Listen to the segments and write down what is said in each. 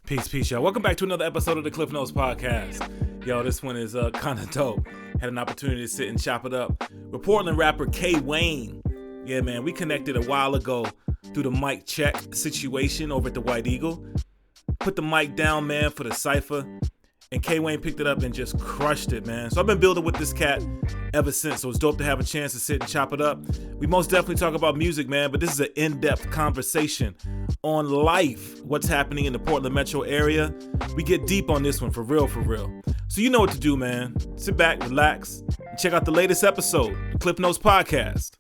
Peace, y'all. Welcome back to another episode of the Klyph Notes podcast. Yo, this one is kind of dope. Had an opportunity to sit and chop it up with Portland rapper K-Wain. Yeah, man, we connected a while ago through the mic check situation over at the White Eagle. Put the mic down, man, for the cypher. And K-Wain picked it up and just crushed it, man. So I've been building with this cat ever since. So it's dope to have a chance to sit and chop it up. We most definitely talk about music, man, but this is an in-depth conversation on life, what's happening in the Portland metro area. We get deep on this one, for real, for real. So you know what to do, man. Sit back, relax, and check out the latest episode, the Klyph Notes podcast.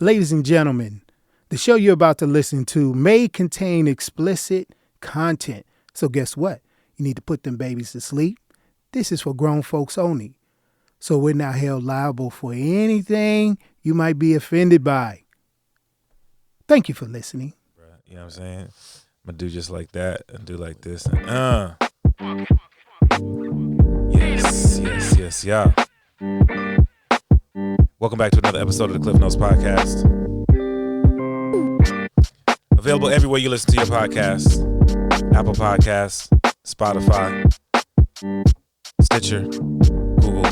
Ladies and gentlemen, the show you're about to listen to may contain explicit content. So guess what? You need to put them babies to sleep. This is for grown folks only. So we're not held liable for anything you might be offended by. Thank you for listening. You know what I'm saying? I'm going to do just like that and do like this. And, Yes, yeah. Welcome back to another episode of the Klyph Notes podcast. Available everywhere you listen to your podcasts. Apple Podcasts, Spotify, Stitcher, Google,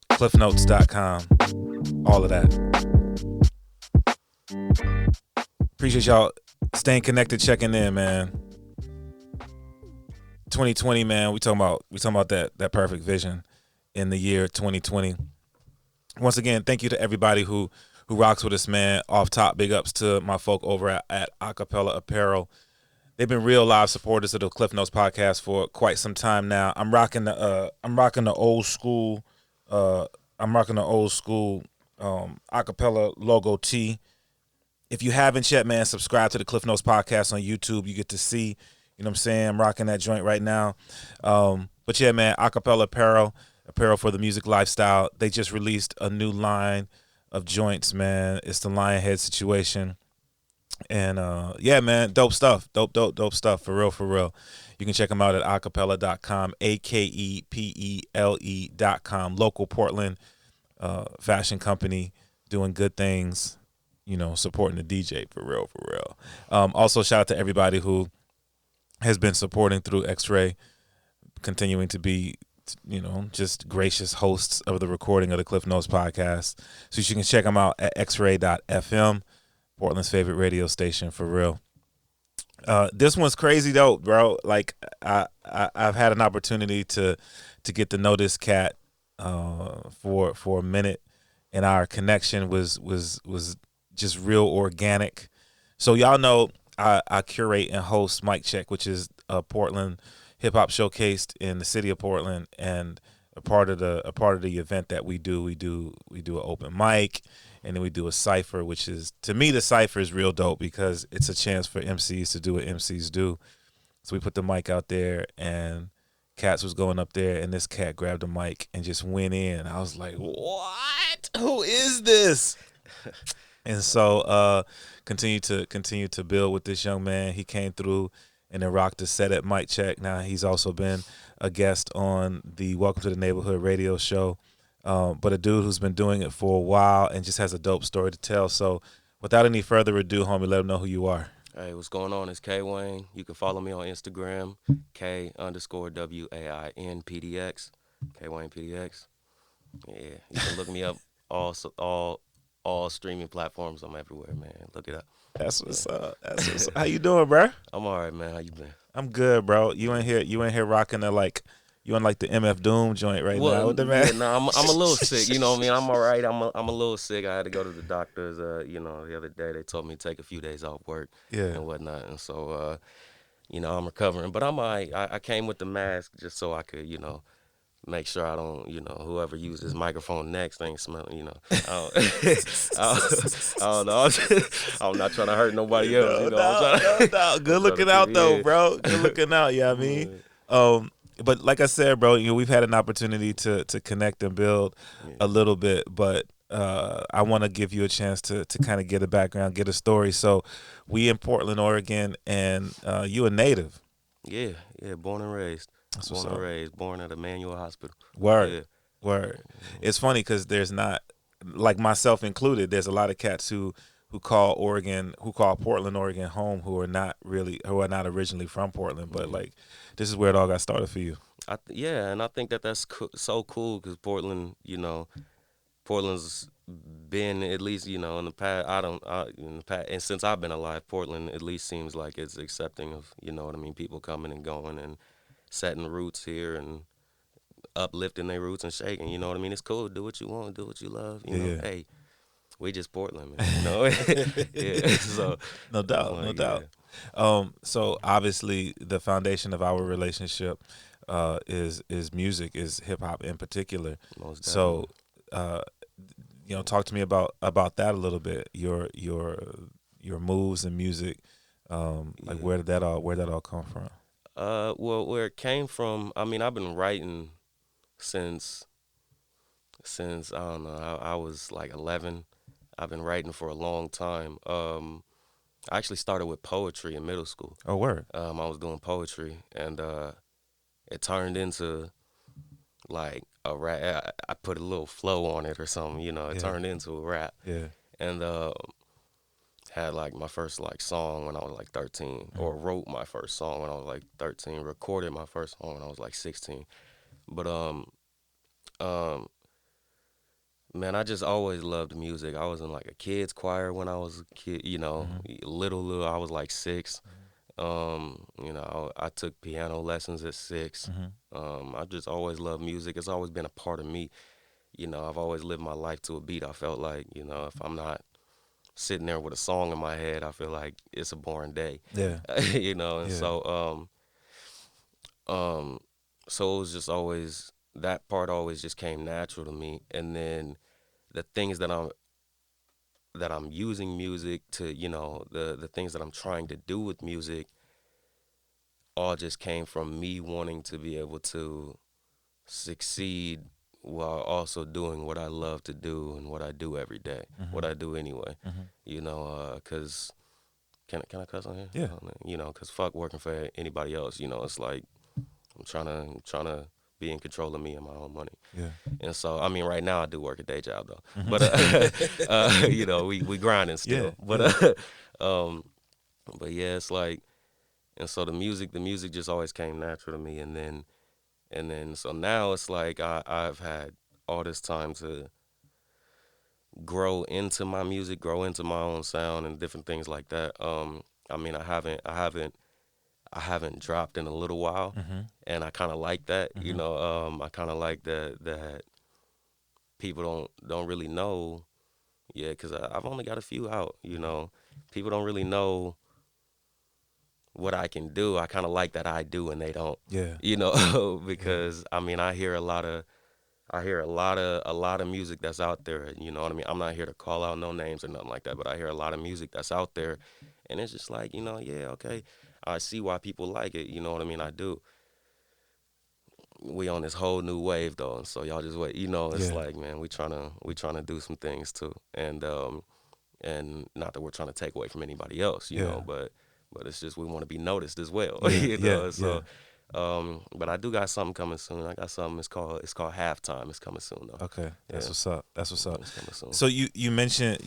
KlyphNotes.com, all of that. Appreciate y'all staying connected, checking in, man. 2020, man, we talking about that perfect vision in the year 2020. Once again, thank you to everybody who rocks with us, man. Off top, big ups to my folk over at Akepele Apparel. They've been real live supporters of the Klyph Notes podcast for quite some time now. I'm rocking the old school Akepele logo tee. If you haven't yet, man, subscribe to the Klyph Notes podcast on YouTube. You get to see, you know what I'm saying? I'm rocking that joint right now. But yeah, man, Akepele Apparel for the music lifestyle. They just released a new line of joints, man. It's the Lionhead situation. And yeah, man, dope stuff. Dope stuff, for real. You can check them out at akepele.com, AKEPELE.com. Local Portland fashion company doing good things, you know, supporting the DJ, for real. Also, shout out to everybody who has been supporting through XRAY, continuing to be, you know, just gracious hosts of the recording of the Klyph Notes podcast. So you can check them out at XRAY.FM, Portland's favorite radio station, for real. This one's crazy dope, bro. Like I've had an opportunity to get to know this cat for a minute, and our connection was just real organic. So y'all know I curate and host Mic Check, which is a Portland hip hop showcased in the city of Portland, and a part of the event that we do an open mic, and then we do a cypher, which is, to me, the cypher is real dope because it's a chance for MCs to do what MCs do. So we put the mic out there, and Cats was going up there, and this cat grabbed the mic and just went in. I was like, what? Who is this? And so continue to build with this young man. He came through and then rocked the set at Mic Check. Now he's also been a guest on the Welcome to the Neighborhood radio show. But a dude who's been doing it for a while and just has a dope story to tell. So without any further ado, homie, let them know who you are. Hey, what's going on? It's K-Wain. You can follow me on Instagram, K_WAINPDX, K-Wain PDX. Yeah, you can look me up all streaming platforms. I'm everywhere, man. Look it up. That's what's up. How you doing, bro? I'm all right, man. How you been? I'm good, bro. You in here rocking the, like, you in like the MF Doom joint right now with the man? Yeah, no, I'm a little sick. You know what I mean? I'm all right. I'm a little sick. I had to go to the doctors. You know, the other day they told me to take a few days off work and whatnot. And so, you know, I'm recovering. But I'm all right. I came with the mask just so I could, you know, make sure I don't, you know, whoever uses this microphone next ain't smelling, you know. I don't know. I'm not trying to hurt nobody else. No. Good looking out, though, bro. Good looking out, yeah, I mean. But like I said, bro, you know, we've had an opportunity to connect and build a little bit, but I want to give you a chance to kind of get a background, get a story. So we in Portland, Oregon, and you a native. Yeah, born and raised. Born at Emmanuel Hospital. Word. It's funny because there's not, like myself included, there's a lot of cats who call Portland, Oregon home, who are not originally from Portland, but like this is where it all got started for you. Yeah, and I think that's so cool because Portland, Portland's been, at least in the past. In the past, and since I've been alive, Portland at least seems like it's accepting of what I mean, people coming and going and setting roots here and uplifting their roots and shaking. You know what I mean? It's cool. Do what you want. Do what you love. Yeah. Hey, we just Portland, man. Yeah. So no doubt, like, no doubt. So obviously, the foundation of our relationship is music, is hip hop in particular. Most so, talk to me about that a little bit. Your moves and music. Like where did that all come from? Well, where it came from, I mean, I've been writing since I don't know, I was like 11. I've been writing for a long time. I actually started with poetry in middle school. Oh, word. I was doing poetry, and it turned into like a rap. I put a little flow on it or something, it turned into a rap. Yeah. And had like my first like song when I was like 13, or wrote my first song when I was like 13, recorded my first song when I was like 16. But man, I just always loved music. I was in like a kids choir when I was a kid, little. I was like 6. I took piano lessons at 6. I just always loved music. It's always been a part of me. I've always lived my life to a beat. I felt like, if I'm not sitting there with a song in my head, I feel like it's a boring day. Yeah. So it was just always, that part always just came natural to me. And then the things that I'm using music to, the things that I'm trying to do with music, all just came from me wanting to be able to succeed while also doing what I love to do and what I do every day, what I do anyway. Because can I cuss on here? Yeah. Because fuck working for anybody else. It's like I'm trying to be in control of me and my own money. Yeah. And so, I mean, right now I do work a day job though, but we grinding still. Yeah. But yeah, it's like, and so the music just always came natural to me, and then so now it's like I've had all this time to grow into my music, grow into my own sound and different things like that. I mean, I haven't dropped in a little while, and I kind of like that. I kind of like that people don't really know, because I've only got a few out. People don't really know what I can do. I kind of like that I do and they don't. Yeah. Because I mean, I hear a lot of music that's out there. You know what I mean? I'm not here to call out no names or nothing like that, but I hear a lot of music that's out there, and it's just like, yeah, okay, I see why people like it. You know what I mean? I do. We on this whole new wave though, and so y'all just wait. It's like, man, we trying to do some things too, and not that we're trying to take away from anybody else, but it's just we want to be noticed as well. But I do got something coming soon. I got something. It's called Halftime. It's coming soon though. Okay, that's what's up. That's what's up. It's coming soon. So you mentioned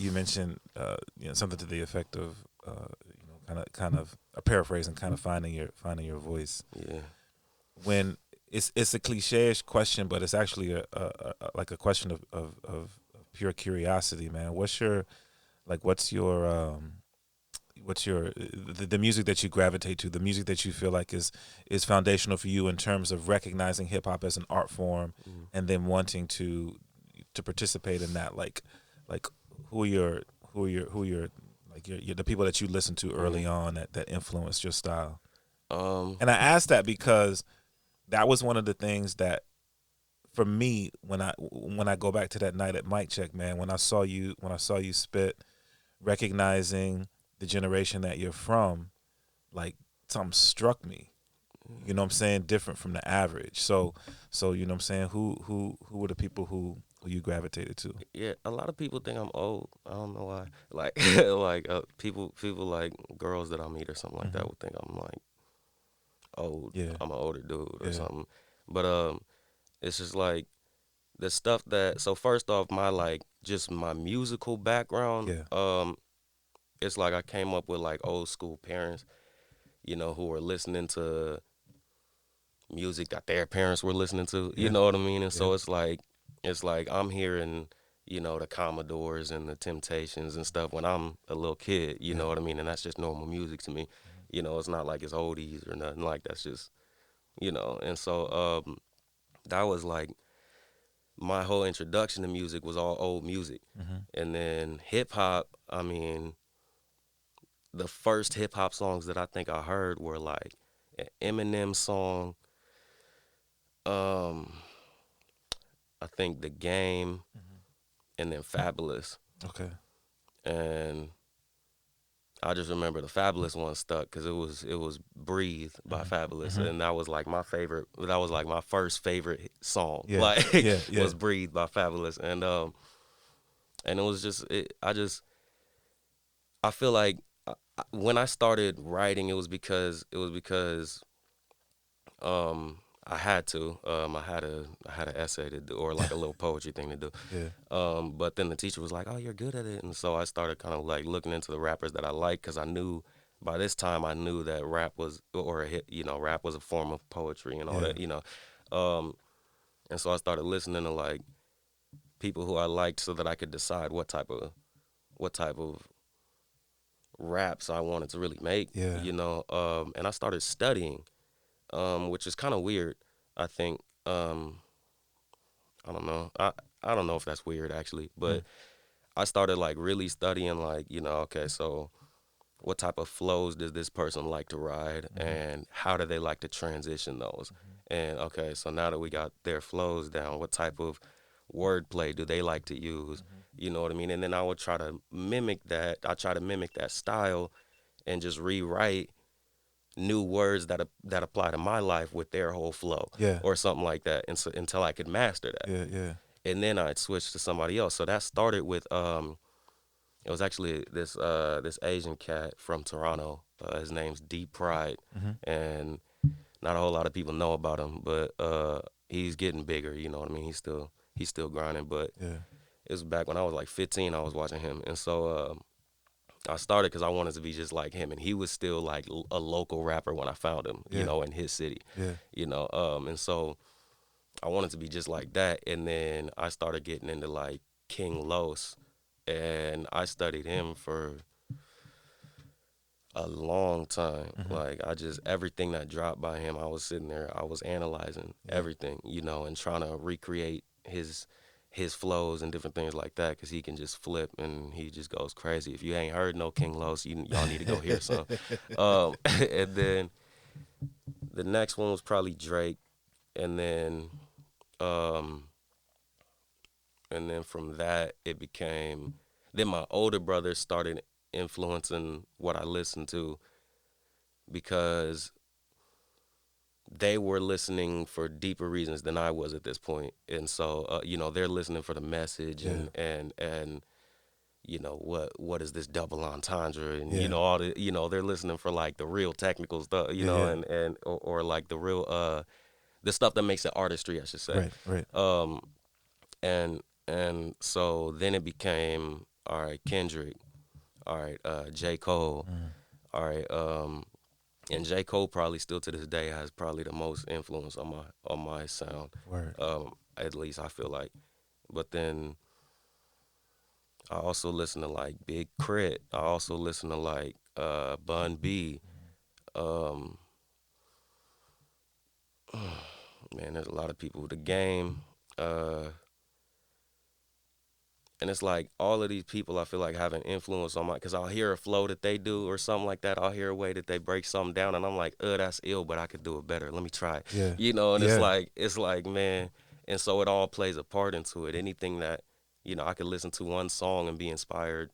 something to the effect of kind of a paraphrase and kind of finding your voice. Yeah. When it's a cliche-ish question, but it's actually a like a question of pure curiosity, man. What's your the music that you gravitate to, the music that you feel like is foundational for you in terms of recognizing hip hop as an art form, and then wanting to participate in that, like who are your like your the people that you listen to early on that influenced your style. And I asked that because that was one of the things that, for me, when I go back to that night at Mic Check, man, when I saw you spit, recognizing the generation that you're from, like something struck me. You know what I'm saying? Different from the average. So you know what I'm saying? Who were the people who you gravitated to? Yeah, a lot of people think I'm old. I don't know why. Like people like girls that I meet or something like that would think I'm like old. Yeah. I'm an older dude or something. But it's just like the stuff that, so first off, my like just my musical background. Yeah. it's like I came up with like old school parents, you know, who were listening to music that their parents were listening to. You know what I mean? And so it's like I'm hearing, you know, the Commodores and the Temptations and stuff when I'm a little kid. You know what I mean? And that's just normal music to me. You know, it's not like it's oldies or nothing like that's just, you know. And so that was like my whole introduction to music was all old music. And then hip hop, I mean, the first hip hop songs that I think I heard were like an Eminem song, I think The Game, and then Fabulous. Okay. And I just remember the Fabulous one stuck because it was Breathe by Fabulous, and that was like my favorite. That was like my first favorite song. Like was Breathe by Fabulous, and it was just I feel like when I started writing, it was because I had to. I had an essay to do, or like a little poetry thing to do. But then the teacher was like, "Oh, you're good at it," and so I started kind of like looking into the rappers that I like because I knew by this time I knew that rap was rap was a form of poetry and all that, you know. And so I started listening to like people who I liked so that I could decide what type of raps I wanted to really make. You know. And I started studying. Which is kind of weird, I think. I don't know. I don't know if that's weird actually, but I started like really studying like, you know, okay, so what type of flows does this person like to ride and how do they like to transition those? And okay, so now that we got their flows down, what type of wordplay do they like to use? You know what I mean? And then I would try to mimic that. I try to mimic that style and just rewrite new words that apply to my life with their whole flow, or something like that, and so, until I could master that. And then I'd switch to somebody else. So that started with it was actually this Asian cat from Toronto. His name's Deep Pride, and not a whole lot of people know about him, but he's getting bigger. You know what I mean? He's still grinding, but it was back when I was like 15. I was watching him, and so. I started because I wanted to be just like him, and he was still like a local rapper when I found him, you know, in his city, you know, and so I wanted to be just like that, and then I started getting into like King Los, and I studied him for a long time. Like everything that dropped by him, I was sitting there, I was analyzing everything, you know, and trying to recreate his flows and different things like that, because he can just flip and he just goes crazy. If you ain't heard no King Los, y'all need to go hear some. And then the next one was probably Drake, and then from that it became. Then my older brother started influencing what I listened to because they were listening for deeper reasons than I was at this point. And so, you know, they're listening for the message and you know, what is this double entendre and, you know, all the, you know, they're listening for like the real technical stuff, you know, and or like the real, the stuff that makes it artistry, I should say. Right. And so then it became, all right, Kendrick, all right, J. Cole, all right, and J. Cole probably still to this day has probably the most influence on my sound. Word. At least I feel like. But then I also listen to like Big Crit. I also listen to like Bun B. Man, there's a lot of people. The Game. And it's like all of these people I feel like have an influence on my, because I'll hear a flow that they do or something like that. I'll hear a way that they break something down and I'm like, that's ill, but I could do it better. Let me try it. You know, and it's like, man. And so it all plays a part into it. Anything that, you know, I could listen to one song and be inspired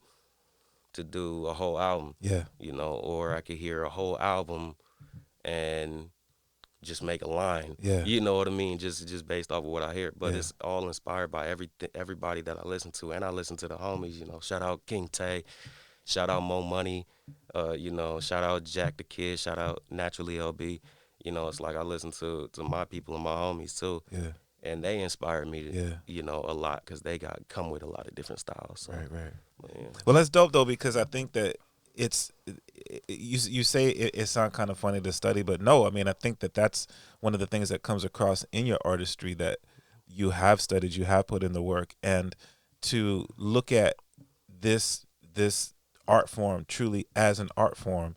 to do a whole album. You know, or I could hear a whole album and just make a line. You know what I mean? Just based off of what I hear. But it's all inspired by everybody that I listen to. And I listen to the homies, you know. Shout out King Tay. Shout out Mo Money. You know, shout out Jack the Kid. Shout out Naturally LB. You know, it's like I listen to my people and my homies too. And they inspired me to, you know, a lot because they come with a lot of different styles. So, Right. Well, that's dope though, because I think that you say it sounds kind of funny to study, but no, I mean, I think that's one of the things that comes across in your artistry, that you have studied, you have put in the work, and to look at this art form truly as an art form,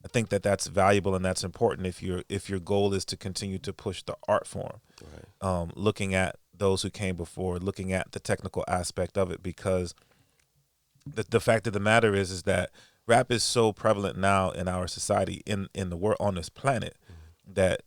I think that's valuable and that's important if your goal is to continue to push the art form. Right. Looking at those who came before, looking at the technical aspect of it, because the fact of the matter is that rap is so prevalent now in our society, in the world, on this planet, that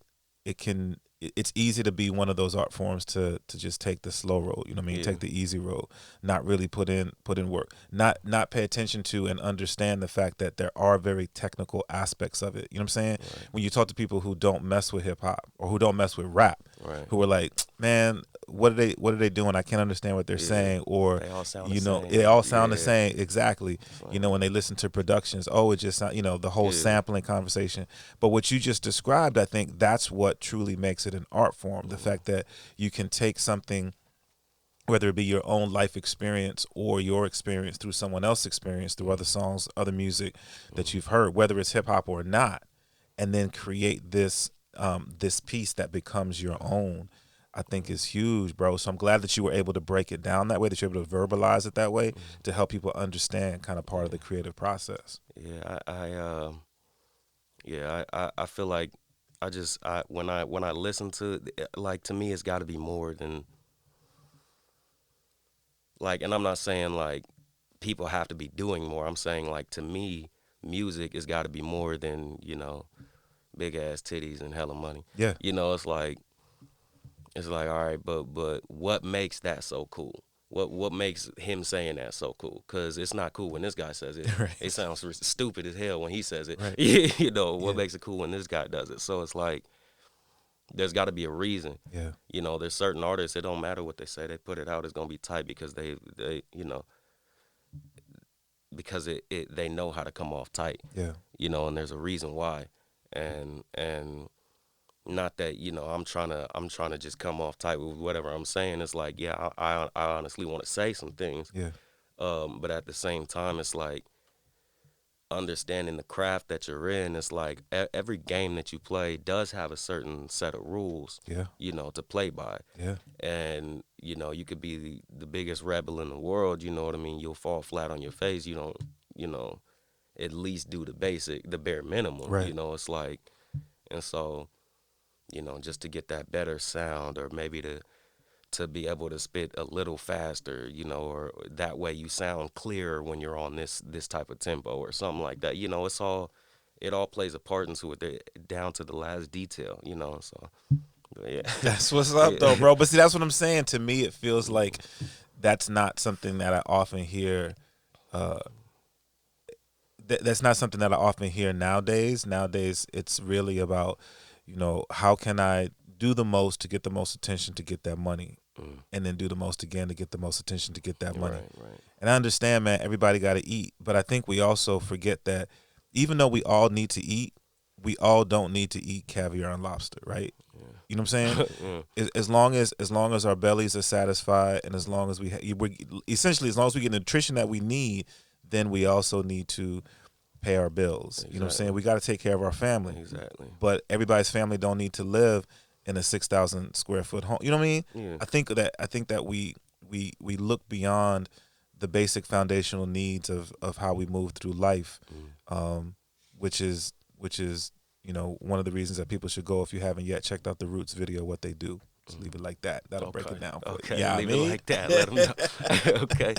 it's easy to be one of those art forms to just take the slow road, you know what I mean? Yeah. Take the easy road, not really put in work, not pay attention to and understand the fact that there are very technical aspects of it. You know what I'm saying? Right. When you talk to people who don't mess with hip hop or who don't mess with rap, Right. who are like, man, what are they doing? I can't understand what they're saying. Or they all sound you the know, same. they all sound the same. Exactly. Right. You know, when they listen to productions, it just sound, the whole sampling conversation. But what you just described, I think that's what truly makes it an art form. The fact that you can take something, whether it be your own life experience or your experience through someone else's experience, through other songs, other music that you've heard, whether it's hip hop or not, and then create this piece that becomes your own, I think is huge, bro. So I'm glad that you were able to break it down that way, that you're able to verbalize it that way, to help people understand kind of part of the creative process. Yeah, I feel like when I listen to it, like, to me, it's got to be more than, like, and I'm not saying like people have to be doing more. I'm saying, like, to me, music has got to be more than, big ass titties and hella money. Yeah. It's like, all right, but what makes that so cool? What makes him saying that so cool? Because it's not cool when this guy says it. Right. It sounds stupid as hell when he says it. Right. What makes it cool when this guy does it? So it's like, there's got to be a reason. Yeah. There's certain artists, it don't matter what they say, they put it out, it's gonna be tight because they because they know how to come off tight. Yeah. And there's a reason why. And not that, I'm trying to just come off tight with whatever I'm saying. It's like, yeah, I honestly want to say some things. Yeah. But at the same time, it's like, understanding the craft that you're in. It's like every game that you play does have a certain set of rules, Yeah. to play by. Yeah. And, you could be the biggest rebel in the world, you know what I mean? You'll fall flat on your face. You don't, at least do the bare minimum. Right. It's like, and so, just to get that better sound, or maybe to be able to spit a little faster, or that way you sound clearer when you're on this type of tempo or something like that. It all plays a part into it, down to the last detail, so yeah. That's what's up, though, bro. But see, that's what I'm saying. To me, it feels like that's not something that I often hear. That's not something that I often hear nowadays. Nowadays, it's really about, how can I do the most to get the most attention to get that money, and then do the most again to get the most attention to get that money. Right. And I understand, man, everybody got to eat, but I think we also forget that even though we all need to eat, we all don't need to eat caviar and lobster, right? Yeah. You know what I'm saying? As long as our bellies are satisfied, and as long as essentially, as long as we get the nutrition that we need, then we also need to pay our bills. Exactly. You know what I'm saying? We got to take care of our family. Exactly. But everybody's family don't need to live in a 6,000 square foot home. You know what I mean? Yeah. I think that we look beyond the basic foundational needs of how we move through life, which is one of the reasons that people should go, if you haven't yet checked out the Roots video, what they do. Just leave it like that. That'll break it down for you. Okay, Yeah, leave it like that. Let them know. Okay.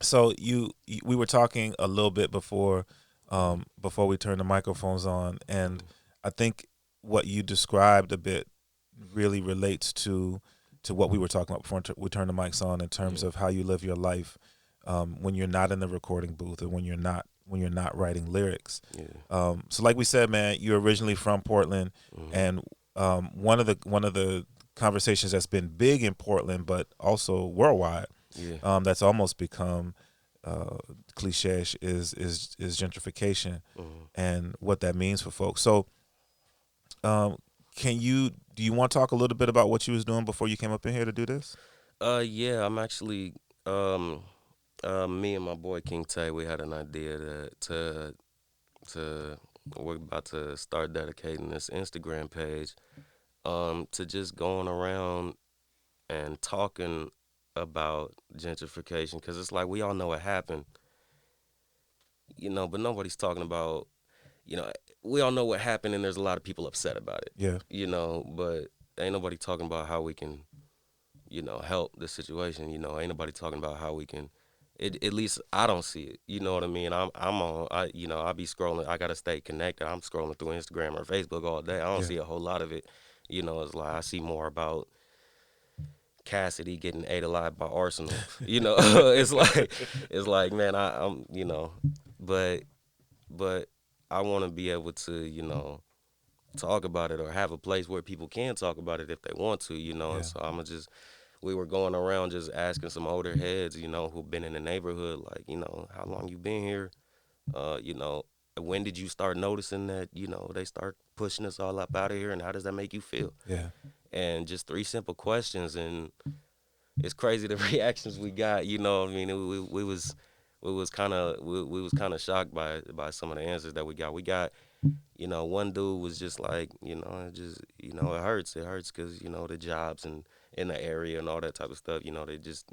So we were talking a little bit before we turned the microphones on, and I think what you described a bit really relates to what we were talking about before we turned the mics on, in terms of how you live your life when you're not in the recording booth, or when you're not writing lyrics. Yeah. So like we said, man, you're originally from Portland, and one of the conversations that's been big in Portland, but also worldwide, that's almost become cliche, is gentrification, and what that means for folks. So, do you want to talk a little bit about what you was doing before you came up in here to do this? Yeah, I'm actually Me and my boy King Tay, we had an idea to we're about to start dedicating this Instagram page to just going around and talking about gentrification, because it's like we all know what happened, but nobody's talking about, we all know what happened, and there's a lot of people upset about it. Yeah. But ain't nobody talking about how we can, help the situation. Ain't nobody talking about how we can. At least I don't see it. You know what I mean? I'm on. I be scrolling. I gotta stay connected. I'm scrolling through Instagram or Facebook all day. I don't see a whole lot of it. It's like I see more about Cassidy getting ate alive by Arsenal. It's like man, I'm but I want to be able to talk about it, or have a place where people can talk about it if they want to. And so we were going around just asking some older heads, who've been in the neighborhood, like, how long you been here? When did you start noticing that, they start pushing us all up out of here, and how does that make you feel? Yeah. And just 3 simple questions, and it's crazy the reactions we got. I mean, we was kind of shocked by some of the answers that we got. We got, one dude was just like, it hurts. It hurts because the jobs and in the area and all that type of stuff. They just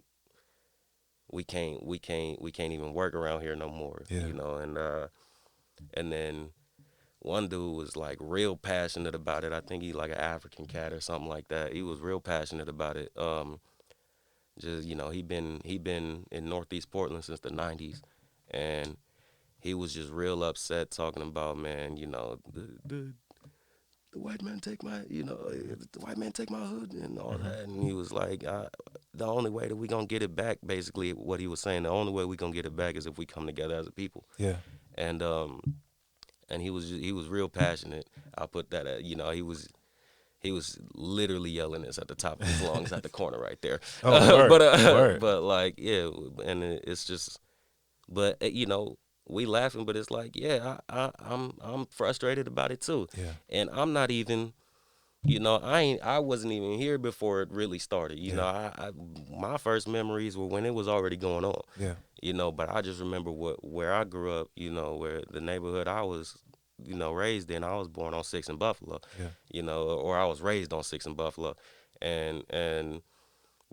we can't even work around here no more. Yeah. And then one dude was like real passionate about it. I think he like an African cat or something like that. He was real passionate about it. Just he been in Northeast Portland since the '90s, and he was just real upset, talking about, man, the white man take my the white man take my hood and all that. And he was like, the only way that we gonna get it back, basically what he was saying, the only way we gonna get it back is if we come together as a people. Yeah. And he was real passionate. I put that at, he was literally yelling this at the top of his lungs at the corner right there. Oh, word, word. But like, yeah, and it's just, but we laughing, but it's like, yeah, I'm frustrated about it too. Yeah. And I'm not even, I wasn't even here before it really started. My first memories were when it was already going on. Yeah. But I just remember where I grew up, where the neighborhood I was, raised in. I was born on 6th and Buffalo. Yeah. Or I was raised on 6th and Buffalo. And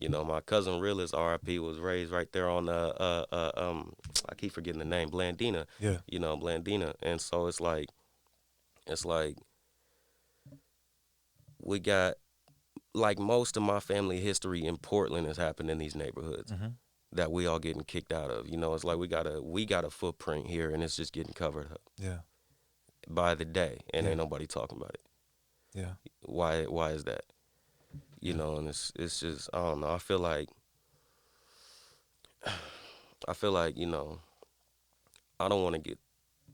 my cousin Realist, R.I.P., was raised right there on I keep forgetting the name, Blandina. Yeah. Blandina. And so it's like we got, like, most of my family history in Portland has happened in these neighborhoods that we all getting kicked out of. It's like we got a footprint here, and it's just getting covered up. Yeah. By the day, and ain't nobody talking about it. Yeah. Why is that? And it's just, I don't know. I feel like I don't want to get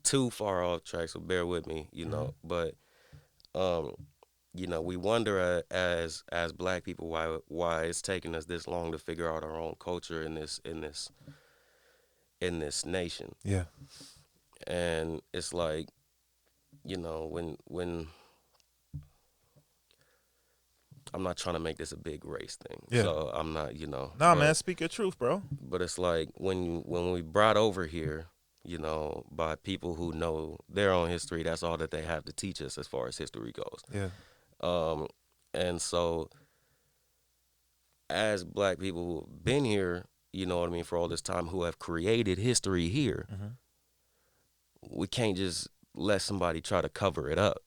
too far off track, so bear with me, but we wonder as Black people why it's taking us this long to figure out our own culture in this nation. Yeah. And it's like, when I'm not trying to make this a big race thing. Yeah. So I'm not, Nah, man, speak your truth, bro. But it's like when we brought over here, by people who know their own history, that's all that they have to teach us as far as history goes. Yeah. And so as Black people who have been here, for all this time, who have created history here, we can't just let somebody try to cover it up.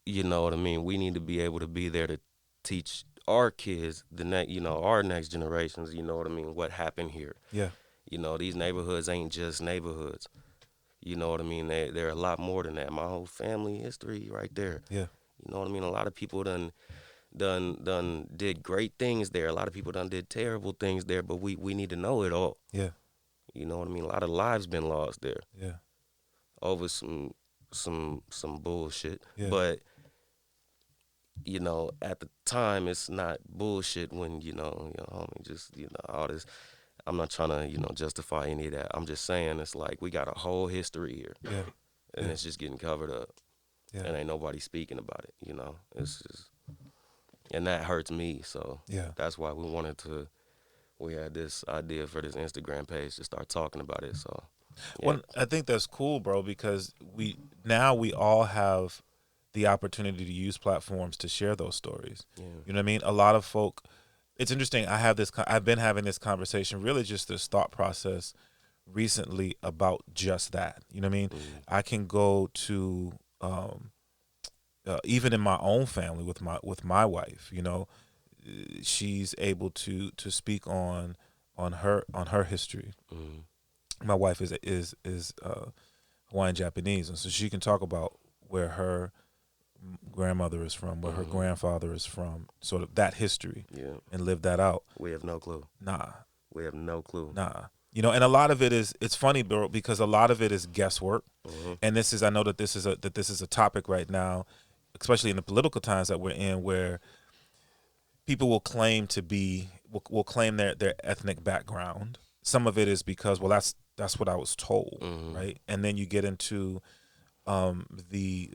You know what I mean? We need to be able to be there to teach our kids, our next generations, what happened here. Yeah. These neighborhoods ain't just neighborhoods. You know what I mean? They're a lot more than that. My whole family history right there. Yeah. You know what I mean? A lot of people done did great things there. A lot of people done did terrible things there, but we need to know it all. Yeah. You know what I mean? A lot of lives been lost there. Yeah. Over some bullshit. Yeah. But at the time, it's not bullshit when, homie, just, all this. I'm not trying to, justify any of that. I'm just saying it's like we got a whole history here. Yeah. And it's just getting covered up. Yeah. And ain't nobody speaking about it, It's just, and that hurts me. So yeah, that's why we wanted to we had this idea for this Instagram page to start talking about it. So, yeah. Well, I think that's cool, bro, because we all have the opportunity to use platforms to share those stories. Yeah. You know what I mean? A lot of folk. It's interesting. I've been having this conversation, really just this thought process recently about just that. You know what I mean? I can go to even in my own family with my wife. You know, she's able to speak on her history. My wife is Hawaiian Japanese, and so she can talk about where her grandmother is from, where her grandfather is from, sort of that history, and live that out. We have no clue. Nah, we have no clue. Nah. You know, and a lot of it is, it's funny, bro, because a lot of it is guesswork. And I know that this is a topic right now, especially in the political times that we're in, where people will claim will claim their ethnic background. Some of it is because, well, that's what I was told, right? And then you get into the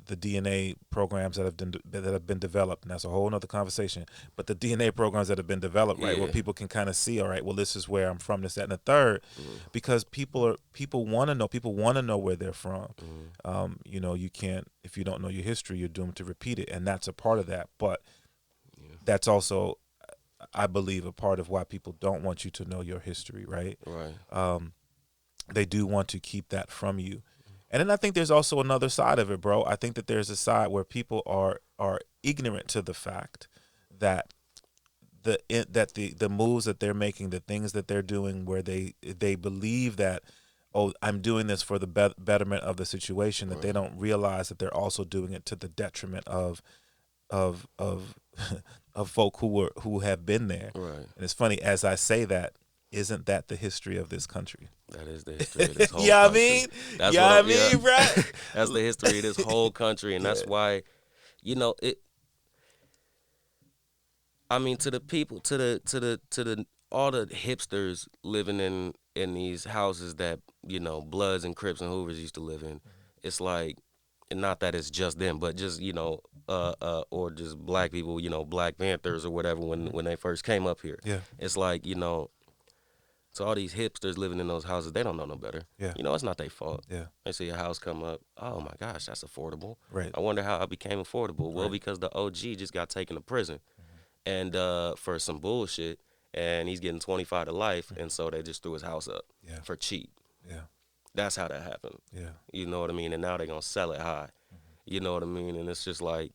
DNA programs that have been developed, and that's a whole other conversation. But the DNA programs that have been developed, right, where people can kind of see, all right, well, this is where I'm from, this, that, and the third, because people want to know where they're from. You know, you can't, if you don't know your history, you're doomed to repeat it, and that's a part of that. But that's also, I believe, a part of why people don't want you to know your history, right? Right. They do want to keep that from you. And then I think there's also another side of it, bro. I think that there's a side where people are ignorant to the fact that the moves that they're making, the things that they're doing, where they believe that, oh, I'm doing this for the betterment of the situation, that they don't realize that they're also doing it to the detriment of folk who have been there. Right. And it's funny, as I say that, isn't that the history of this country? That is the history of this whole Yeah, country. I mean, That's yeah, I mean, right? That's the history of this whole country, and that's why, you know, it. I mean, to the people, to the all the hipsters living in these houses that, you know, Bloods and Crips and Hoovers used to live in. It's like, and not that it's just them, but just, you know, or just black people, you know, Black Panthers or whatever when they first came up here. Yeah. It's like, you know, to all these hipsters living in those houses, they don't know no better. Yeah. You know, it's not their fault. Yeah. They see a house come up, oh my gosh, that's affordable. Right. I wonder how it became affordable. Well, because the OG just got taken to prison and for some bullshit, and he's getting 25 to life, and so they just threw his house up for cheap. Yeah. That's how that happened. Yeah. You know what I mean? And now they're going to sell it high. You know what I mean? And it's just like,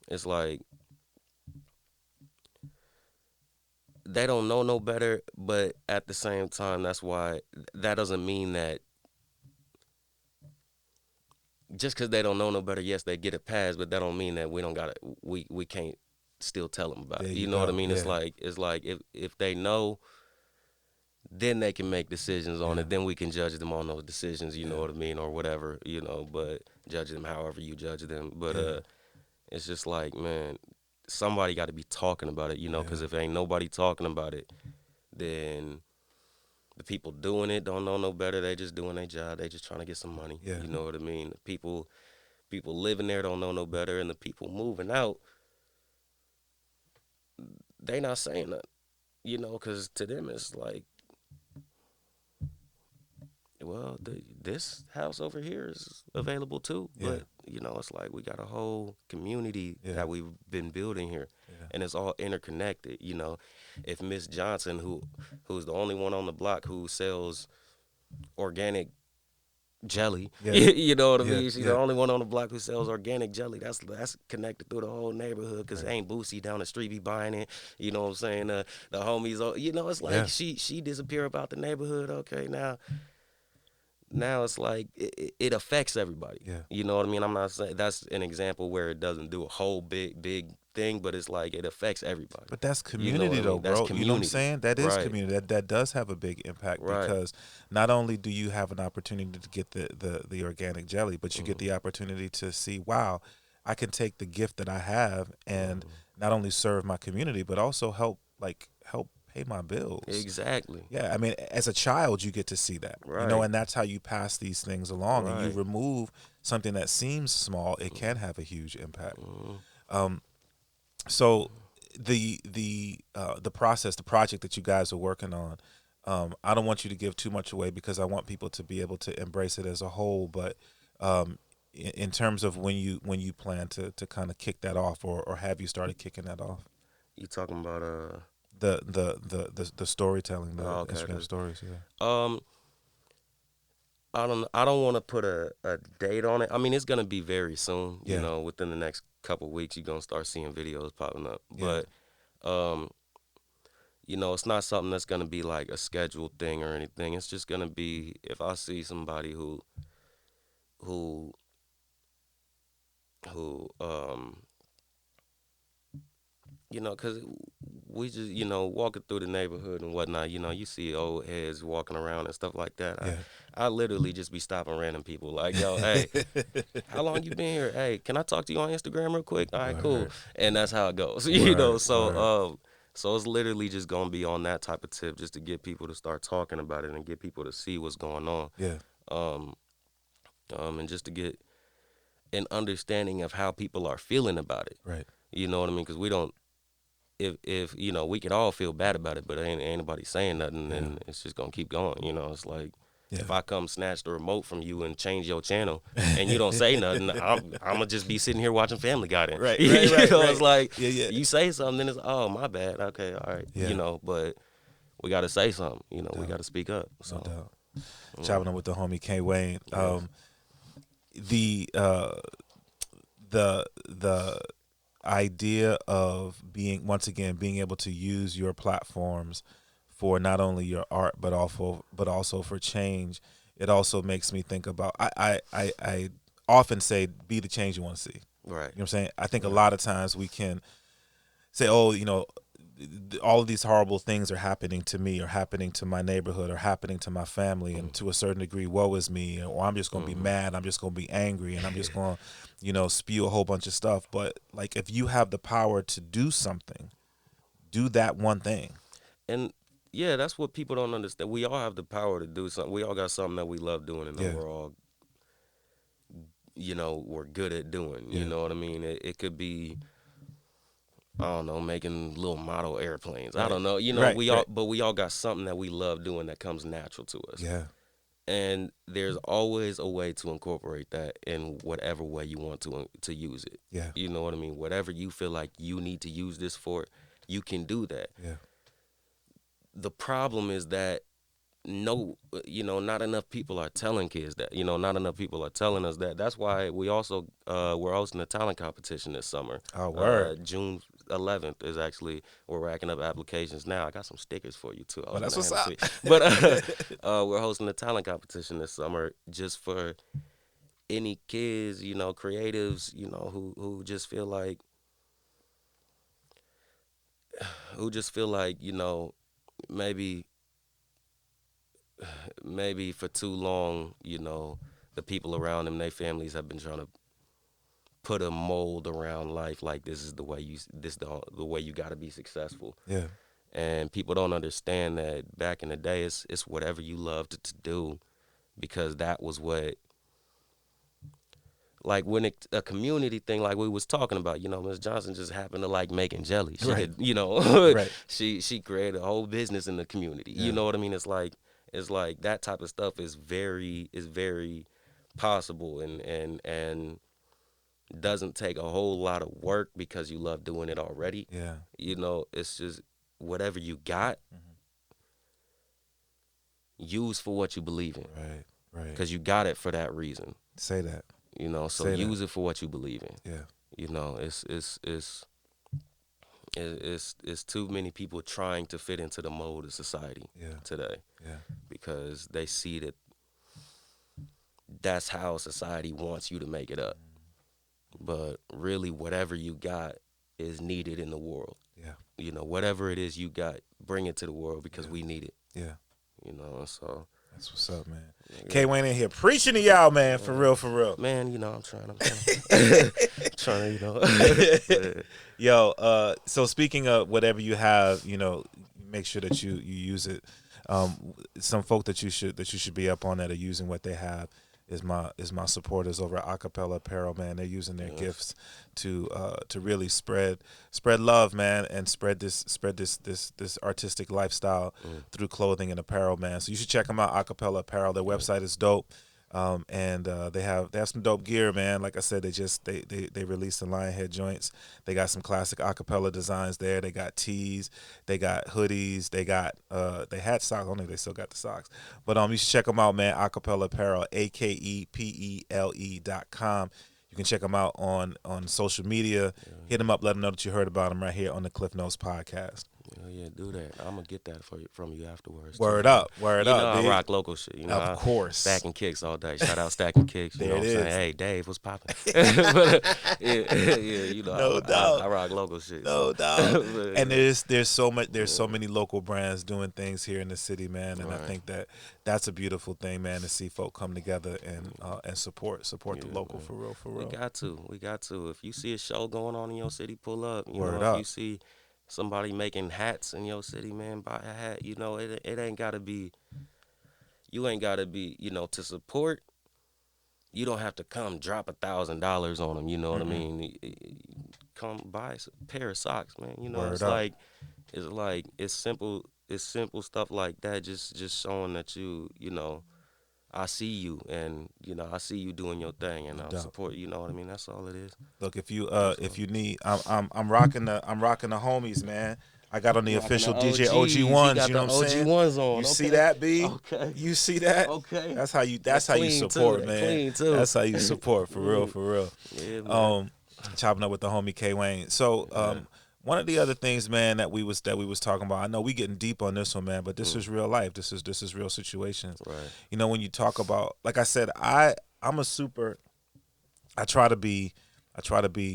it's like, they don't know no better, but at the same time, that's why, that doesn't mean that just because they don't know no better, yes, they get a pass, but that don't mean that we don't got to, we can't still tell them about it. You know what I mean? Yeah. It's like if they know, then they can make decisions on it. Then we can judge them on those decisions, you know what I mean, or whatever, you know, but judge them however you judge them. But it's just like, man, somebody got to be talking about it, you know, because if ain't nobody talking about it, then the people doing it don't know no better. They just doing their job. They just trying to get some money. Yeah. You know what I mean? The people living there don't know no better, and the people moving out, they not saying nothing, you know, because to them it's like, well, this house over here is available too. But, you know, it's like we got a whole community that we've been building here. And it's all interconnected, you know. If Miss Johnson, who's the only one on the block who sells organic jelly, you know what I mean? She's the only one on the block who sells organic jelly. That's connected through the whole neighborhood, because ain't Boosie down the street be buying it. You know what I'm saying? The homies, you know, it's like she disappear about the neighborhood. Okay, now it's like it affects everybody. Yeah. You know what I mean? I'm not saying that's an example where it doesn't do a whole big thing, but it's like it affects everybody. But that's community, though, bro. That's community. You know what I'm saying? That is community. That does have a big impact, because not only do you have an opportunity to get the organic jelly, but you get the opportunity to see, wow, I can take the gift that I have and not only serve my community, but also help pay my bills. Exactly. Yeah, I mean, as a child, you get to see that, you know, and that's how you pass these things along. And you remove something that seems small, it can have a huge impact. So the process, the project that you guys are working on. I don't want you to give too much away because I want people to be able to embrace it as a whole. But in terms of when you plan to kind of kick that off, or have you started kicking that off? You talking about the storytelling, the okay, Instagram stories, yeah. I don't want to put a date on it. I mean, it's gonna be very soon. Yeah. You know, within the next couple weeks, you're gonna start seeing videos popping up. Yeah. But you know, it's not something that's gonna be like a scheduled thing or anything. It's just gonna be if I see somebody who you know, because we just, you know, walking through the neighborhood and whatnot, you know, you see old heads walking around and stuff like that. Yeah. I literally just be stopping random people like, yo, hey, how long you been here? Hey, can I talk to you on Instagram real quick? All right, cool. And that's how it goes, you know. So so it's literally just going to be on that type of tip, just to get people to start talking about it and get people to see what's going on. Yeah. And just to get an understanding of how people are feeling about it. Right. You know what I mean? Because we don't, if you know, we could all feel bad about it, but ain't anybody saying nothing, and it's just gonna keep going. You know, it's like if I come snatch the remote from you and change your channel, and you don't say nothing, I'm gonna just be sitting here watching Family Guy. Then, right, you know, it's like yeah. you say something, then it's oh my bad, okay, all right, you know, but we gotta say something. You know, we gotta speak up. So, no doubt. Chopping up with the homie K-Wain. The idea of being able to use your platforms for not only your art but also for change, it also makes me think about I often say be the change you want to see. right. You know what I'm saying? I think a lot of times we can say, oh, you know, all of these horrible things are happening to me, or happening to my neighborhood, or happening to my family, and to a certain degree, woe is me, or I'm just going to be mad, I'm just going to be angry, and I'm just going to, you know, spew a whole bunch of stuff. But like, if you have the power to do something, do that one thing. And yeah, that's what people don't understand. We all have the power to do something. We all got something that we love doing, and that we're all, you know, we're good at doing. You know what I mean? It could be, I don't know, making little model airplanes. I don't know. You know, but we all got something that we love doing that comes natural to us. Yeah. And there's always a way to incorporate that in whatever way you want to use it. Yeah. You know what I mean? Whatever you feel like you need to use this for, you can do that. Yeah. The problem is that not enough people are telling kids that. You know, not enough people are telling us that. That's why we also we're hosting a talent competition this summer. Oh, word. June 11th is actually, we're racking up applications now. I got some stickers for you too. Well, that's what's up. But we're hosting a talent competition this summer just for any kids, you know, creatives, you know, who just feel like, you know, maybe for too long, you know, the people around them, their families have been trying to put a mold around life, like this is the way the way you got to be successful. Yeah. And people don't understand that back in the day, it's whatever you loved to do, because that was what, like when a community thing, like we was talking about, you know, Ms. Johnson just happened to like making jelly. She had, you know, she created a whole business in the community. You know what I mean? It's like that type of stuff is very possible, and doesn't take a whole lot of work because you love doing it already. Yeah. You know, it's just whatever you got, use for what you believe in. Right. Because you got it for that reason. Say that. You know, so use it for what you believe in. Yeah. You know, it's too many people trying to fit into the mold of society today. Yeah. Because they see that that's how society wants you to make it up. But really, whatever you got is needed in the world. Yeah. You know, whatever it is you got, bring it to the world, because we need it. Yeah. You know, so. That's what's up, man. K-Wain in here preaching to y'all, man, for real. Man, you know, I'm trying, you know. Yo, so speaking of whatever you have, you know, make sure that you use it. Some folk that you should be up on that are using what they have. is my supporters over at Akepele Apparel, man. They're using their gifts to really spread love, man, and spread this artistic lifestyle through clothing and apparel, man. So you should check them out, Akepele Apparel. Their website is dope. And they have some dope gear, man. Like I said, they released the Lionhead joints. They got some classic acapella designs there. They got tees, they got hoodies, they had socks. I don't know if they still got the socks, but you should check them out, man. Akepele Apparel, AKEPELE.com. You can check them out on social media. Hit them up, let them know that you heard about them right here on the Klyph Notes podcast. Yeah, do that. I'm gonna get that from you afterwards. Word up. You know, I rock local shit. You know, of course. Stacking Kicks all day. Shout out Stacking Kicks. You know what I'm saying? Hey, Dave, what's poppin'? yeah, you know, no doubt. I rock local shit. No doubt. And there's so many local brands doing things here in the city, man. And I think that's a beautiful thing, man, to see folk come together and support the local, man. For real. We got to. If you see a show going on in your city, pull up. Word know, up. If you see somebody making hats in your city, man, buy a hat. You know, it ain't gotta be. You ain't gotta be. You know, to support. You don't have to come drop $1,000 on them. You know what I mean? Come buy a pair of socks, man. You know, Word it's up. it's simple. It's simple stuff like that. Just showing that you know, I see you, and you know, I see you doing your thing, and I'll support. You know what I mean? That's all it is. Look, if you need, I'm rocking the homies, man. I got on the official DJ OG ones. You know what I'm saying? Ones on. You see that, B? Okay. You see that? Okay. That's how you support, too. man. Clean too. That's how you support, for real. Yeah, man. Chopping up with the homie K-Wain. So, one of the other things, man, that we was talking about. I know we getting deep on this one, man, but this is real life. This is real situations. Right. You know, when you talk about, like I said, I try to be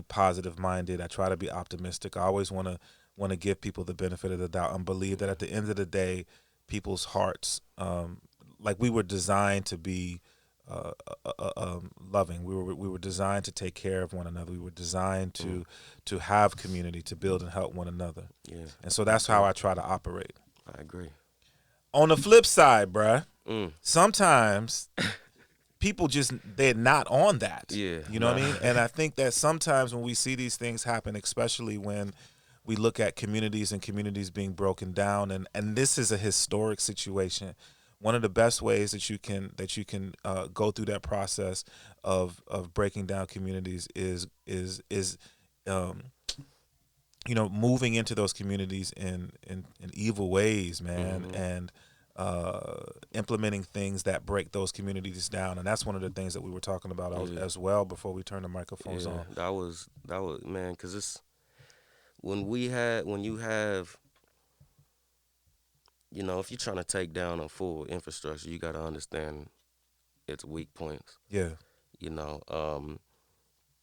positive minded. I try to be optimistic. I always want to give people the benefit of the doubt and believe that at the end of the day, people's hearts, like we were designed to be loving. We were designed to take care of one another. We were designed to have community, to build and help one another. Yeah. And so that's how I try to operate. I agree. On the flip side, bruh, sometimes people they're not on that. Yeah. You know what I mean? And I think that sometimes when we see these things happen, especially when we look at communities and communities being broken down, and this is a historic situation. One of the best ways that you can go through that process of breaking down communities is moving into those communities in evil ways, man, and implementing things that break those communities down. And that's one of the things that we were talking about as well before we turn the microphones on. That was man, because it's when you have, you know, if you're trying to take down a full infrastructure, you got to understand its weak points. Yeah. You know,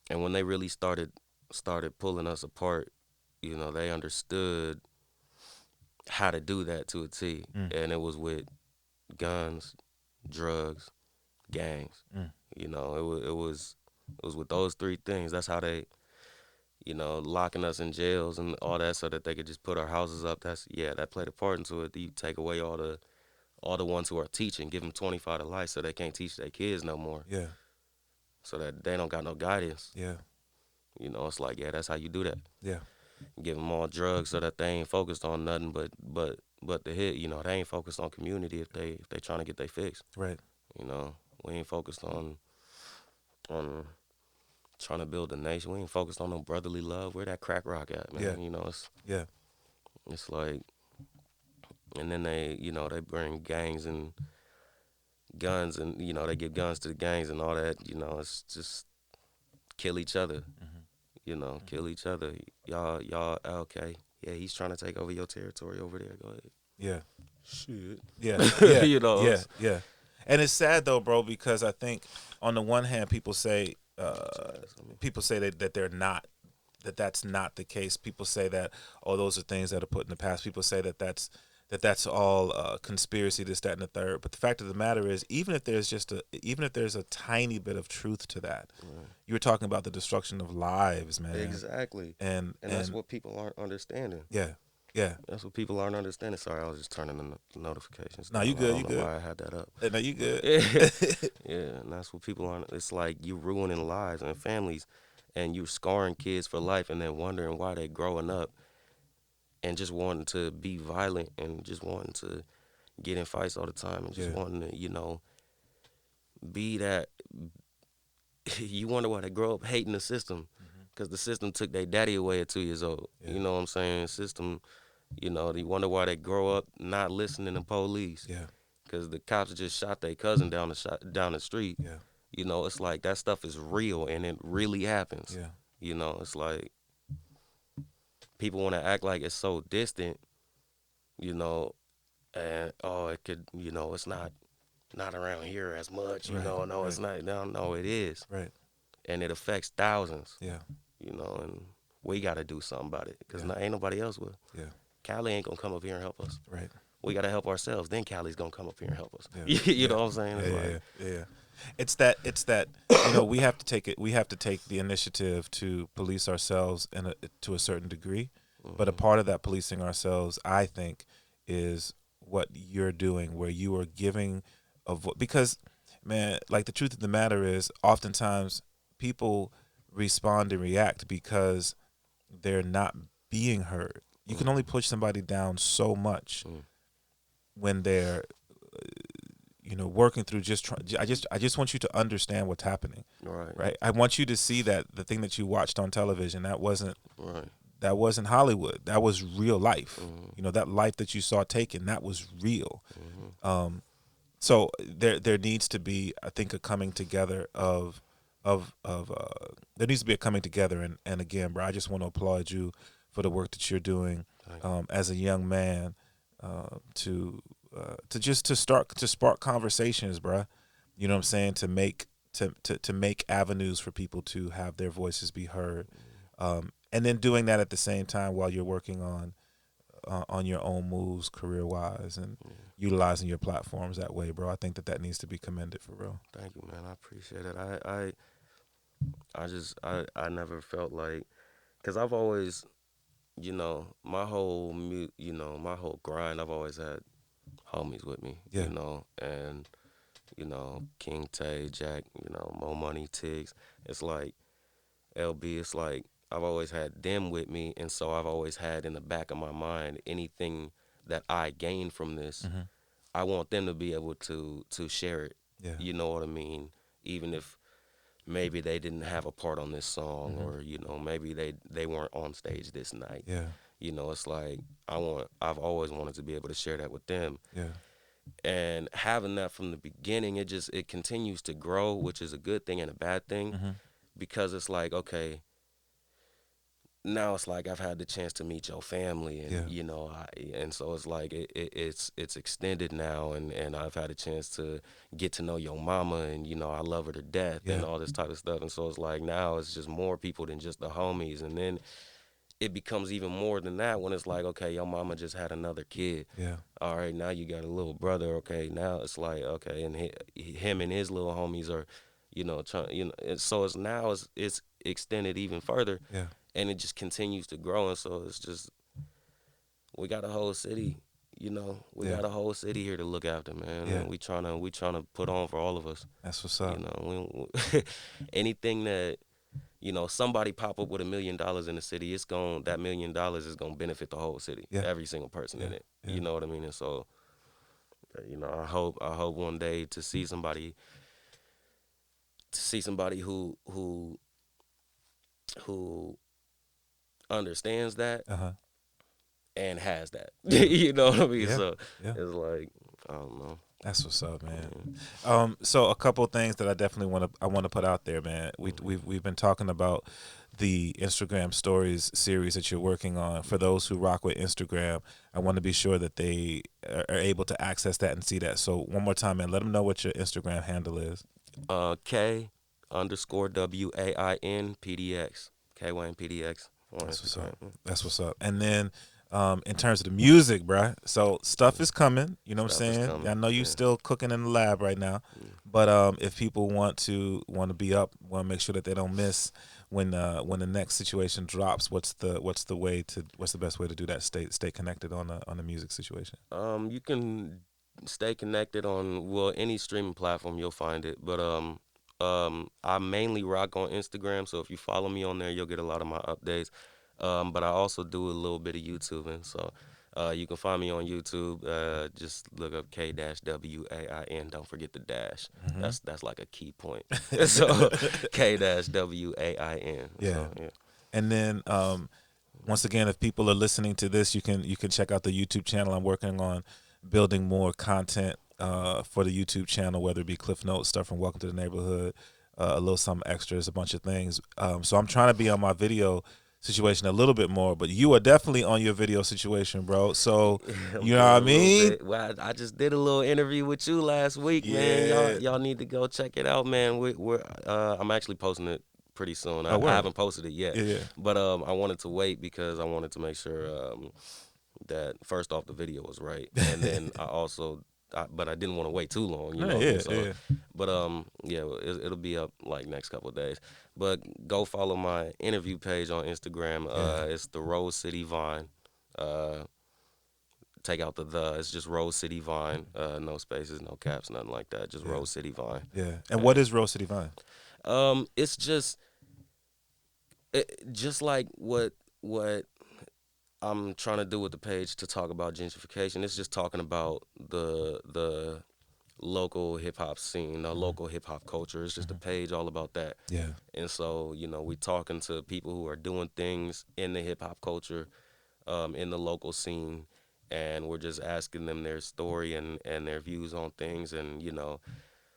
and when they really started pulling us apart, you know, they understood how to do that to a T. And it was with guns, drugs, gangs. You know, it was with those three things. That's how they, you know, locking us in jails and all that so that they could just put our houses up. That played a part into it. You take away all the ones who are teaching, give them 25 to life so they can't teach their kids no more. Yeah. So that they don't got no guidance. Yeah. You know, it's like, that's how you do that. Yeah. Give them all drugs so that they ain't focused on nothing but the hit. You know, they ain't focused on community if they trying to get they fix. Right. You know, we ain't focused on trying to build a nation. We ain't focused on no brotherly love. Where that crack rock at, man? Yeah. You know, it's like, and then they bring gangs and guns, and you know, they give guns to the gangs and all that. You know, it's just kill each other. You know, kill each other. Y'all, okay. Yeah, he's trying to take over your territory over there. Go ahead. Yeah. Shit. Yeah. You know. Yeah. And it's sad though, bro, because I think on the one hand, people say that they're not, that's not the case. People say that, those are things that are put in the past. People say that's all conspiracy, this, that, and the third. But the fact of the matter is, even if there's a tiny bit of truth to that, you were talking about the destruction of lives, man. Exactly. And that's what people aren't understanding. Yeah. Yeah. That's what people aren't understanding. Sorry, I was just turning the notifications. No, down. you good. I You don't know good. why I had that up. No, you good. Yeah, and that's what people aren't. It's like you ruining lives and families, and you're scarring kids for life, and then wondering why they growing up and just wanting to be violent and just wanting to get in fights all the time and just wanting to, be that. You wonder why they grow up hating the system, because the system took their daddy away at 2 years old. Yeah. You know what I'm saying? System, you wonder why they grow up not listening to police. Yeah. Because the cops just shot their cousin down the street. Yeah. It's like that stuff is real and it really happens. Yeah. It's like people want to act like it's so distant, and it could, it's not around here as much, no, it's not. No, it is. Right. And it affects thousands. Yeah. And we got to do something about it, because ain't nobody else will. Yeah. Cali ain't gonna come up here and help us. Right. We got to help ourselves. Then Cali's gonna come up here and help us. Yeah. You know what I'm saying? Yeah. It's that we have to take it. We have to take the initiative to police ourselves to a certain degree. But a part of that policing ourselves, I think, is what you're doing, where you are giving because, man, like the truth of the matter is, oftentimes people respond and react because they're not being heard. You can only push somebody down so much when they're working through I just want you to understand what's happening. Right. I want you to see that the thing that you watched on television, that wasn't Hollywood. That was real life. That life that you saw taken, that was real. So there needs to be, I think, a coming together there needs to be a coming together. And again, bro, I just want to applaud you for the work that you're doing as a young man, to spark conversations, bro. You know what I'm saying? To make avenues for people to have their voices be heard, and then doing that at the same time while you're working on your own moves career wise and utilizing your platforms that way, bro. I think that needs to be commended for real. Thank you, man. I appreciate it. I never felt like, because I've always, my whole my whole grind, I've always had homies with me, and King Tay, Jack, Mo Money, Tiggs. It's like LB. It's like I've always had them with me, and so I've always had in the back of my mind, anything that I gain from this, I want them to be able to share it. Yeah. You know what I mean? Even if maybe they didn't have a part on this song, or maybe they weren't on stage this night. Yeah. It's like I've always wanted to be able to share that with them. Yeah. And having that from the beginning, it continues to grow, which is a good thing and a bad thing, because it's like, okay, now it's like I've had the chance to meet your family, and and so it's like it's extended now, and I've had a chance to get to know your mama, and I love her to death, and all this type of stuff, and so it's like now it's just more people than just the homies, and then it becomes even more than that when it's like, okay, your mama just had another kid. Yeah. All right, now you got a little brother. Okay, now it's like, okay, and him and his little homies are, trying, and so it's extended even further. Yeah. And it just continues to grow, and so it's just, we got a whole city, we got a whole city here to look after, man. Yeah. And we trying to put on for all of us. That's what's up. Anything that, somebody pop up with $1 million in the city, that $1 million is gonna benefit the whole city, every single person in it. You know what I mean? And so, I hope one day to see somebody who understands that and has that. You know what I mean? Yeah. So it's like, I don't know. That's what's up, man. So a couple of things that I definitely want to put out there, man. We've been talking about the Instagram stories series that you're working on. For those who rock with Instagram, I want to be sure that they are able to access that and see that. So one more time, man, let them know what your Instagram handle is. K_WAIN PDX. K-Wain PDX. That's what's up. That's what's up. And then in terms of the music, bruh, so stuff is coming. You know what I'm saying? I know you still cooking in the lab right now, but if people want to be up, want to make sure that they don't miss when the next situation drops, what's the best way to do that? Stay connected on the music situation. You can stay connected on any streaming platform, you'll find it. But I mainly rock on Instagram, so if you follow me on there, you'll get a lot of my updates. But I also do a little bit of YouTubing, so you can find me on YouTube. Just look up K-WAIN. Don't forget the dash. Mm-hmm. That's like a key point. So K-WAIN. Yeah. So, yeah. And then once again, if people are listening to this, you can check out the YouTube channel. I'm working on building more content for the YouTube channel, whether it be Klyph Notes, stuff from Welcome to the Neighborhood, a little something extras, a bunch of things. So I'm trying to be on my video situation a little bit more, but you are definitely on your video situation, bro. So you know what I mean? Well, I just did a little interview with you last week, man. Y'all need to go check it out, man. I'm actually posting it pretty soon. I haven't posted it yet, but I wanted to wait because I wanted to make sure that first off the video was right, and then but I didn't want to wait too long, you know. But it'll be up like next couple of days. But go follow my interview page on Instagram. It's the Rose City Vine. Take out the. It's just Rose City Vine. No spaces, no caps, nothing like that. Just Rose City Vine. Yeah. And what is Rose City Vine? It's just like what I'm trying to do with the page to talk about gentrification. It's just talking about the local hip hop scene, the local hip hop culture. It's just a page all about that. Yeah. And so, we're talking to people who are doing things in the hip hop culture, in the local scene, and we're just asking them their story and their views on things, and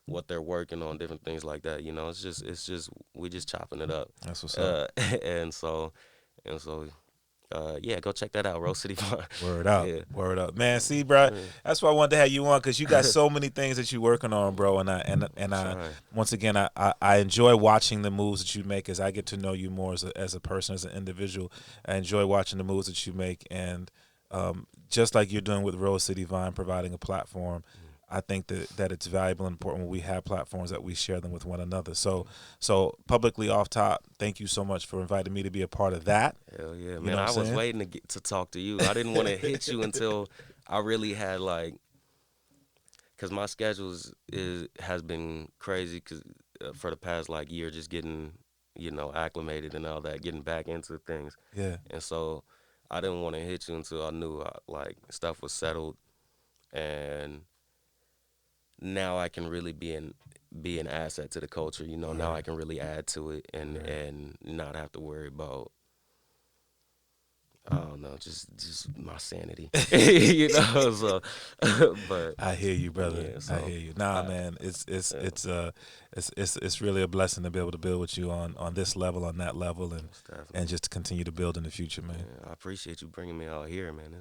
what they're working on, different things like that. It's just we just chopping it up. That's what's up. And so. Go check that out, Rose City Vine. Word up, man. See, bro, that's why I wanted to have you on, because you got so many things that you're working on, bro. And I once again, I enjoy watching the moves that you make as I get to know you more as a person, as an individual. I enjoy watching the moves that you make, and just like you're doing with Rose City Vine, providing a platform. I think that it's valuable and important when we have platforms that we share them with one another. So publicly off top, thank you so much for inviting me to be a part of that. Hell yeah, man. I was waiting to talk to you. I didn't want to hit you until I really had because my schedule has been crazy for the past year, just getting, acclimated and all that, getting back into things. Yeah. And so I didn't want to hit you until I knew stuff was settled, and now I can really be an asset to the culture. Now I can really add to it and not have to worry about, I don't know, just my sanity. So but I hear you, brother. Yeah, so, I hear you. Man, it's really a blessing to be able to build with you on this level, on that level, and just to continue to build in the future, man. Yeah, I appreciate you bringing me out here, man.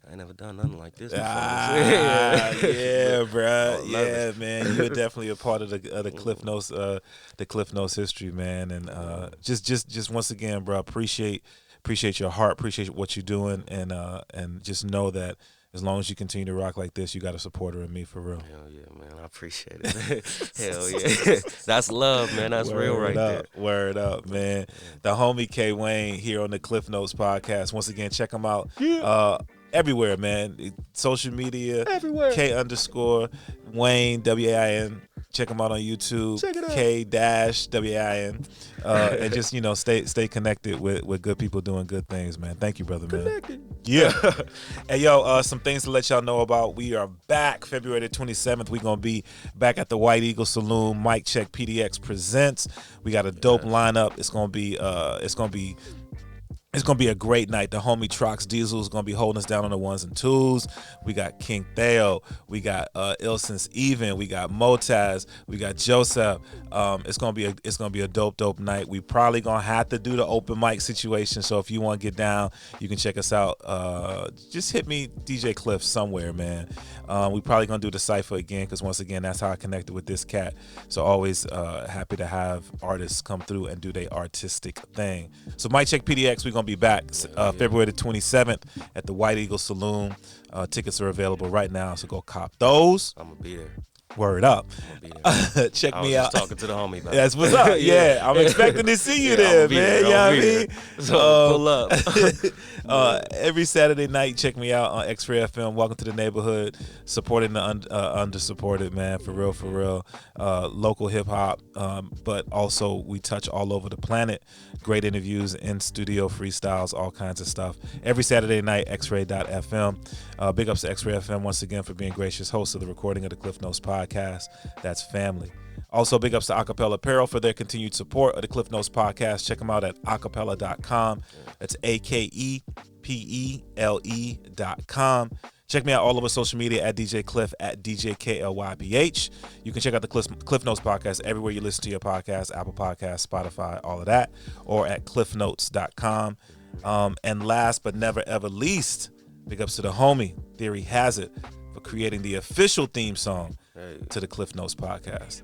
I ain't never done nothing like this before. Yeah, bro. Yeah, man. You're definitely a part of the Klyph Notes, the Klyph Notes history, man. And just once again, bro, appreciate your heart, appreciate what you're doing, and just know that as long as you continue to rock like this, you got a supporter in me, for real. Hell yeah, man. I appreciate it. Hell yeah. That's love, man. That's real right there. Word up, man. The homie K-Wain here on the Klyph Notes podcast. Once again, check him out. Everywhere, man. Social media. Everywhere. K_Wayne, W-A-I-N. Check him out on YouTube. Check it out. K-W-A-I-N. And just, stay connected with good people doing good things, man. Thank you, brother, man. Connected. Yeah. Hey, yo, some things to let y'all know about. We are back February the 27th. We're going to be back at the White Eagle Saloon. Mic Check PDX presents. We got a dope lineup. It's going to be a great night. The homie Trox Diesel is going to be holding us down on the ones and twos. We got King Theo. We got Ilson's Even. We got Motaz. We got Joseph. It's going to be a dope night. We probably going to have to do the open mic situation. So if you want to get down, you can check us out. Just hit me, DJ Klyph, somewhere, man. We probably going to do the cypher again, because once again, that's how I connected with this cat. So always happy to have artists come through and do their artistic thing. So Mic Check PDX, we're going to be back February the 27th at the White Eagle Saloon. Tickets are available right now, so go cop those. I'm going to be there. Word up. Check me out. Talking to the homie about That's what's up. Yeah, I'm expecting to see you there, man. You know what I mean? So pull up. Every Saturday night, check me out on XRAY FM. Welcome to the neighborhood, supporting the under-supported, man. For real. Local hip hop, but also we touch all over the planet. Great interviews, in studio freestyles, all kinds of stuff. Every Saturday night, XRAY.FM. Big ups to XRAY FM once again for being gracious host of the recording of the Klyph Notes podcast. That's family. Also, big ups to Akepele Apparel for their continued support of the Klyph Notes podcast. Check them out at akepele.com. That's AKEPELE.com. Check me out all over social media at DJ Klyph, at DJ KLYBH. You can check out the Klyph Notes podcast everywhere you listen to your podcast, Apple Podcasts, Spotify, all of that, or at klyphnotes.com. And last but never ever least, big ups to the homie, Theory Hazit, for creating the official theme song to the Klyph Notes podcast.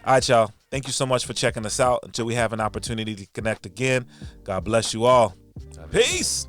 All right, y'all. Thank you so much for checking us out. Until we have an opportunity to connect again, God bless you all. Peace.